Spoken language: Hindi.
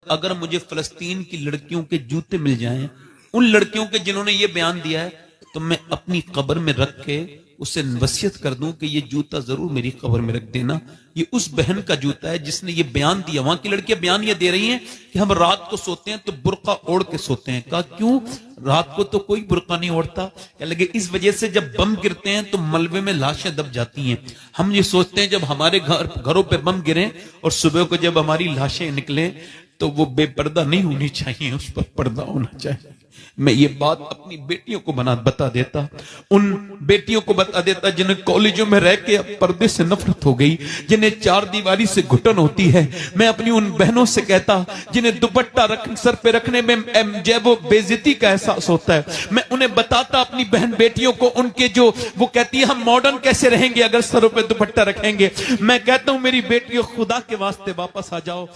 अगर मुझे फलस्तीन की लड़कियों के जूते मिल जाएं, उन लड़कियों के जिन्होंने ये बयान दिया है, तो मैं अपनी कब्र में रख के उसे वसीयत कर दूं कि ये जूता जरूर मेरी कब्र में रख देना। ये उस बहन का जूता है जिसने ये बयान दिया। वहां की लड़कियां बयान ये दे रही हैं कि हम रात को सोते हैं तो बुर्का ओढ़ के सोते हैं। कहा क्यों? रात को तो कोई बुर्का नहीं ओढ़ता। क्या लगे इस वजह से जब बम गिरते हैं तो मलबे में लाशें दब जाती हैं। हम ये सोचते हैं जब हमारे घरों पे बम गिरे और सुबह को जब हमारी लाशें निकले तो वो बेपर्दा नहीं होनी चाहिए, उस पर पर्दा होना चाहिए। मैं ये बात अपनी बेटियों को बता देता, उन बेटियों को बता देता जिन्हें कॉलेजों में रह के अब पर्दे से नफरत हो गई, जिन्हें चार दीवारी से घुटन होती है। मैं अपनी उन बहनों से कहता जिन्हें दुपट्टा सर पे रखने में जब वो बेइज्जती का एहसास होता है, मैं उन्हें बताता अपनी बहन बेटियों को, उनके जो वो कहती है हम मॉडर्न कैसे रहेंगे अगर सरों पे दुपट्टा रखेंगे। मैं कहता हूं मेरी बेटियों खुदा के वास्ते वापस आ जाओ।